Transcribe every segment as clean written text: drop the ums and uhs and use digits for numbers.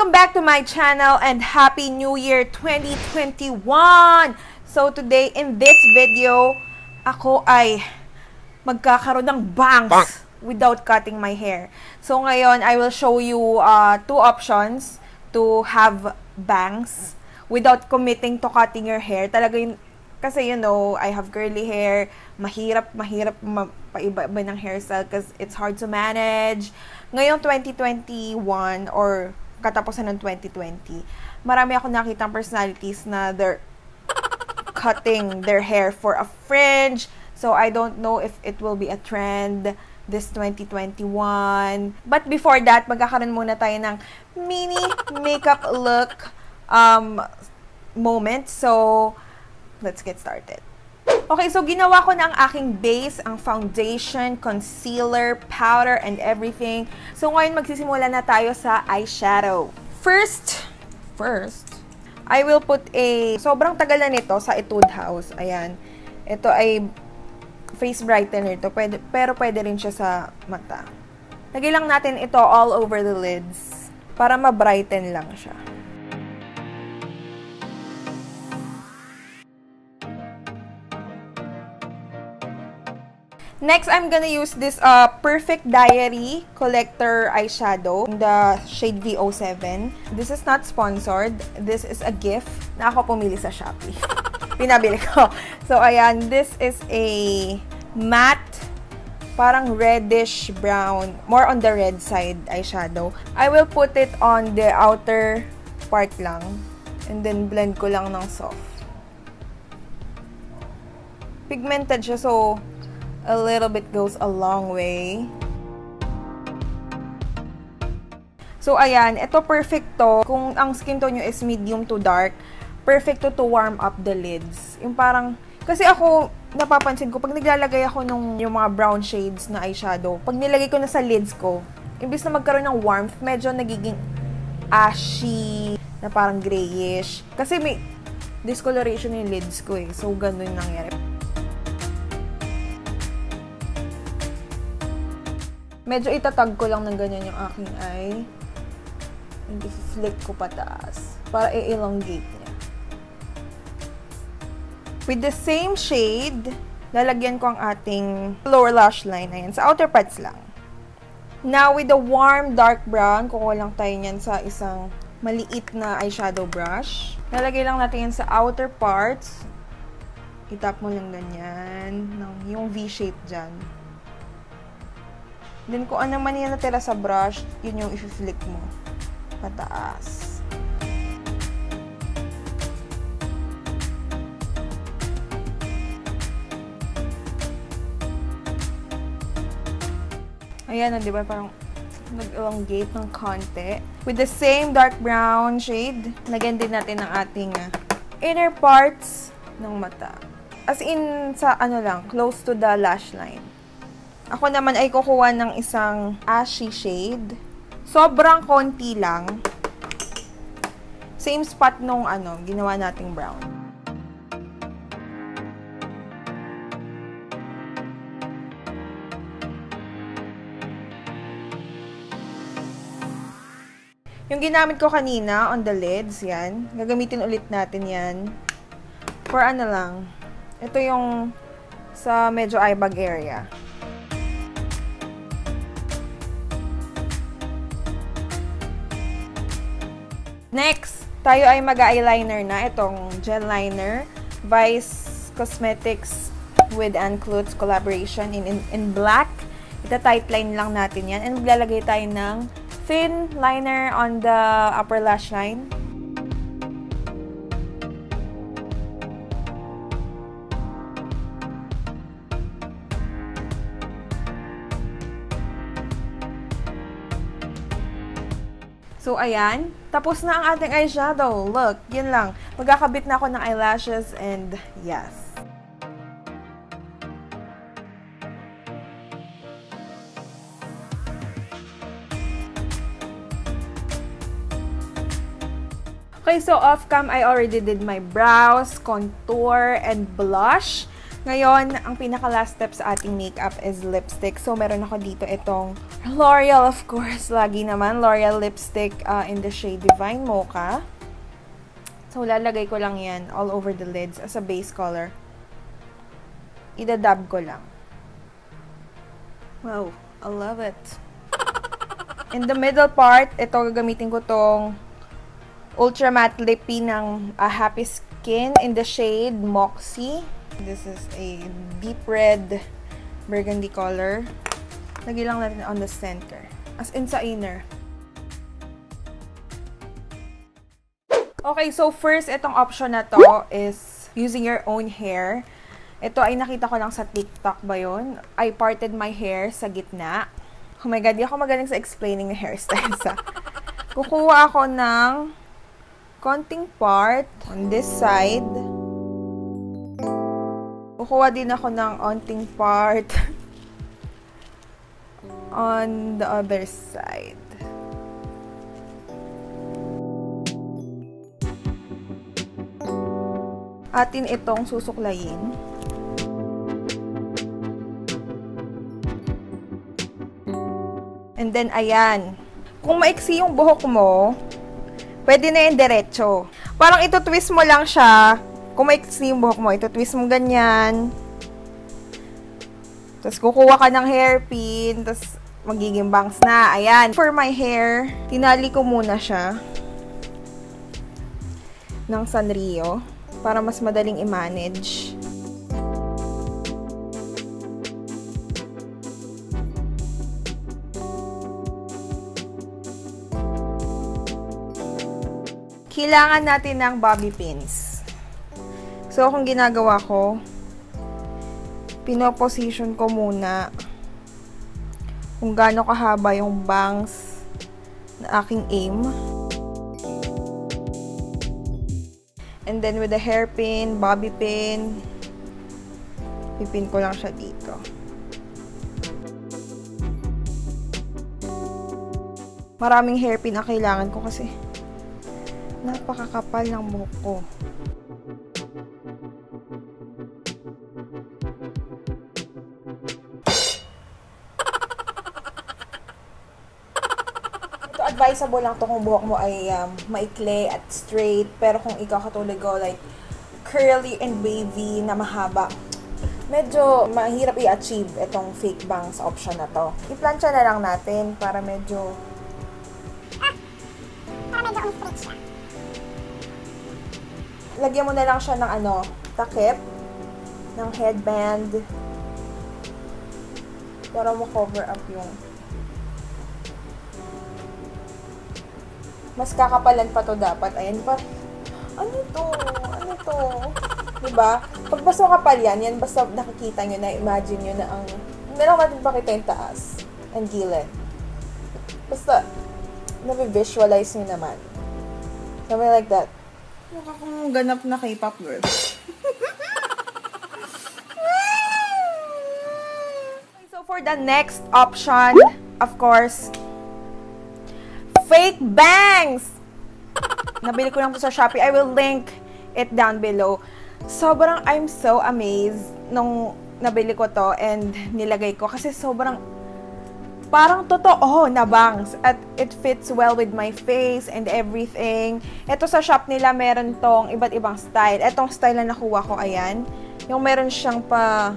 Welcome back to my channel and Happy New Year 2021! So today in this video, ako ay magkakaroon ng bangs without cutting my hair. So ngayon, I will show you two options to have bangs without committing to cutting your hair. Talaga yun, kasi you know, I have curly hair, mahirap paiba-iba ng hairstyle because it's hard to manage. Ngayong 2021 or katapusan ng 2020, marami ako nakitang personalities na they're cutting their hair for a fringe. So, I don't know if it will be a trend this 2021. But before that, magkakaroon muna tayo ng mini makeup look moment. So, let's get started. Okay, so ginawa ko na ang aking base, ang foundation, concealer, powder, and everything. So ngayon magsisimula na tayo sa eyeshadow. First, I will put sobrang tagal na nito sa Etude House. Ayan. Ito ay face brightener ito, pero pwede rin siya sa mata. Lagay lang natin ito all over the lids para ma-brighten lang siya. Next, I'm gonna use this Perfect Diary Collector Eyeshadow in the shade V07. This is not sponsored. This is a gift na ako pumili sa Shopee. Pinabili ko. So, ayan. This is a matte, parang reddish brown, more on the red side eyeshadow. I will put it on the outer part lang. And then, blend ko lang ng soft. Pigmented siya, so a little bit goes a long way. So, ayan. Ito perfect to. Kung ang skin tone nyo is medium to dark, perfect to warm up the lids. Yung parang, kasi ako, napapansin ko, pag naglalagay ako yung mga brown shades na eyeshadow, pag nilagay ko na sa lids ko, imbis na magkaroon ng warmth, medyo nagiging ashy, na parang grayish. Kasi may discoloration yung lids ko eh. So, ganun yung nangyari. Medyo itatag ko lang ng ganyan yung aking eye. And i-flick ko pataas para i-elongate niya. With the same shade, lalagyan ko ang ating lower lash line. Ayan, sa outer parts lang. Now, with the warm dark brown, kukuha lang tayo niyan sa isang maliit na eyeshadow brush. Lalagay lang natin yan sa outer parts. Itap mo lang ganyan. Yung V-shape dyan. Then, kung ano man yan natira sa brush, yun yung i-flick mo. Pataas. Ayan, di ba? Parang nag-elongate ng konti. With the same dark brown shade, lagyan din natin ang ating inner parts ng mata. As in, sa ano lang, close to the lash line. Ako naman ay kukuha ng isang ashy shade. Sobrang konti lang. Same spot nung ginawa nating brown. Yung ginamit ko kanina on the lids, yan. Gagamitin ulit natin yan. For ano lang. Ito yung sa medyo eye bag area. Next, tayo ay mag-eyeliner na. Itong gel liner. Vice Cosmetics with Ann Klutz collaboration in black. Ita-tight line lang natin yan. And maglalagay tayo ng thin liner on the upper lash line. So, ayan. Tapos na ang ating eyeshadow. Look, yun lang. Magkakabit na ako ng eyelashes and yes. Okay, so off-cam, I already did my brows, contour, and blush. Ngayon, ang pinaka-last step sa ating makeup is lipstick. So, meron ako dito itong L'Oreal, of course. Lagi naman, L'Oreal lipstick in the shade Divine Mocha. So, lalagay ko lang yan all over the lids as a base color. Idadab ko lang. Wow, I love it. In the middle part, ito gagamitin ko tong Ultra Matte Lippy ng Happy Skin in the shade Moxie. This is a deep red burgundy color. Lagay lang natin on the center. As in sa inner. Okay, so first, itong option na to is using your own hair. Ito ay nakita ko lang sa TikTok ba yun? I parted my hair sa gitna. Oh my God, di ako magaling sa explaining ng hairstyles. Kukuha ako ng konting part on this side. Kukuha din ako ng onting part on the other side. Atin itong susuklayin. And then, ayan. Kung maiksi yung buhok mo, pwede na yung diretso. Parang ito-twist mo lang siya. Kung maiksi yung buhok mo, ito-twist mo ganyan. Tapos, kukuha ka ng hairpin. Tapos, magiging bangs na. Ayan. For my hair, tinali ko muna siya ng Sanrio para mas madaling i-manage. Kailangan natin ng bobby pins. So, kung ginagawa ko, pinoposition ko muna kung gaano kahaba yung bangs na aking aim. And then, with the hairpin, bobby pin, pipin ko lang siya dito. Maraming hairpin ang kailangan ko kasi napakakapal ng buhok ko. Ito, advisable lang to kung buhok mo ay maikli at straight. Pero kung ikaw katulad ko, like curly and wavy na mahaba, medyo mahirap i-achieve itong fake bangs option na to. I-plancha na lang natin para medyo on-straight siya. Lagyan mo na lang siya ng takip, ng headband, para ma-cover up yung mas kakapalan pa to dapat. Ayan, pa. Ano to? Ano to? Diba? Pag basta makapal yan, basta nakikita nyo na, imagine nyo na ang, hindi lang natin pakita yung taas and gilid. Basta, na-visualize nyo naman. Something like that. Mukha kong ganap na K-pop girl. So, for the next option, of course, fake bangs! Nabili ko lang to sa Shopee. I will link it down below. Sobrang, I'm so amazed nung nabili ko to and nilagay ko. Kasi sobrang, parang totoo na bangs. At it fits well with my face and everything. Ito sa shop nila, meron tong iba't ibang style. Etong style na nakuha ko, ayan. Yung meron siyang pa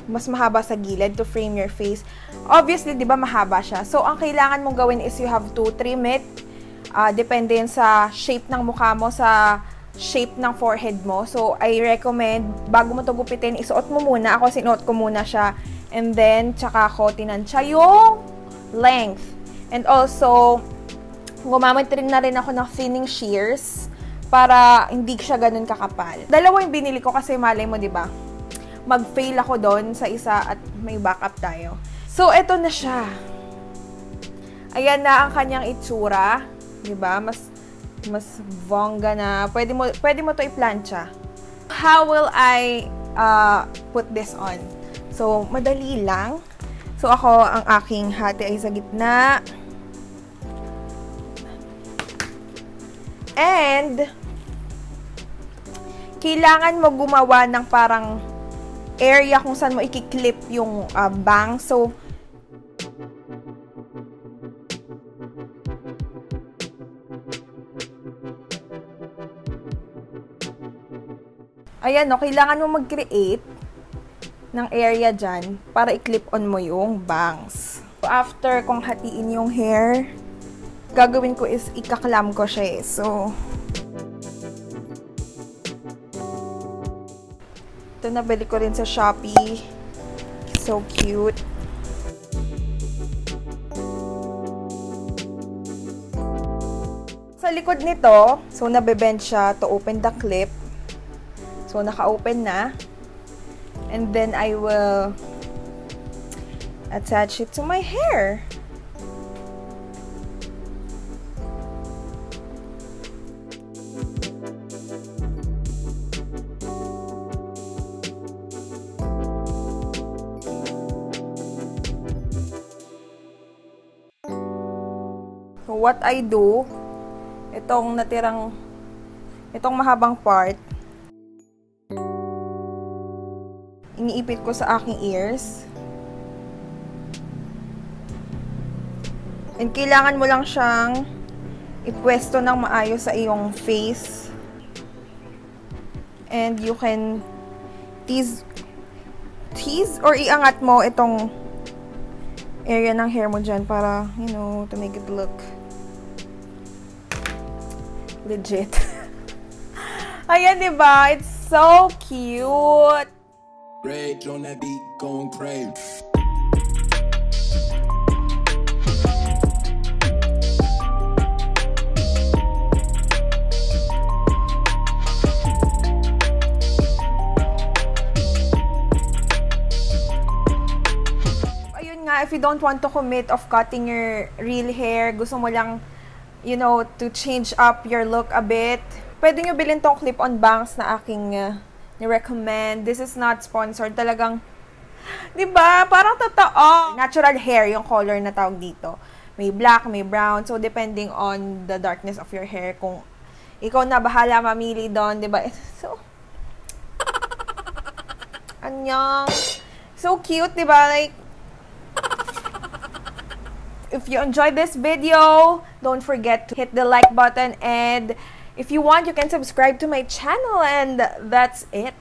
mas mahaba sa gilid to frame your face. Obviously, di ba mahaba siya? So, ang kailangan mong gawin is you have to trim it. Depende yun sa shape ng mukha mo, sa shape ng forehead mo. So, I recommend, bago mo ito gupitin, isuot mo muna. Ako, sinuot ko muna siya. And then, tsaka ko tinansya yung length. And also, gumamit rin na rin ako ng thinning shears para hindi siya ganun kakapal. Dalawa yung binili ko kasi malay mo, di ba? Mag-fail ako doon sa isa at may backup tayo. So, eto na siya. Ayan na ang kanyang itsura. Di ba? Mas bongga na. Pwede mo to i-plancha. How will I put this on? So, madali lang. So, ako, ang aking hati ay sa gitna. And, kailangan mo gumawa ng parang area kung saan mo i-clip yung bang. So, ayan, no, kailangan mo mag-create ng area dyan para i-clip on mo yung bangs. So, after kong hatiin yung hair, gagawin ko is ikaklam ko siya eh. So, ito nabili ko rin sa Shopee. So cute. Sa likod nito, so nabe-bend siya to open the clip. So, naka-open na. And then, I will attach it to my hair. So, what I do, itong mahabang part, iniipit ko sa aking ears. And kailangan mo lang siyang ipwesto ng maayos sa iyong face. And you can tease or iangat mo itong area ng hair mo dyan para, you know, to make it look legit. Ayan, diba? It's so cute! Rage on that beat, going crazy. Ayun nga, if you don't want to commit of cutting your real hair, gusto mo lang, you know, to change up your look a bit, pwede nyo bilhin tong clip-on bangs na aking ni-recommend. This is not sponsored. Talagang, diba? Parang totoo. Natural hair yung color na tawag dito. May black, may brown. So, depending on the darkness of your hair, kung ikaw na bahala mamili doon, diba? So, anyang. So cute, diba? Like, if you enjoyed this video, don't forget to hit the like button, and if you want, you can subscribe to my channel, and that's it.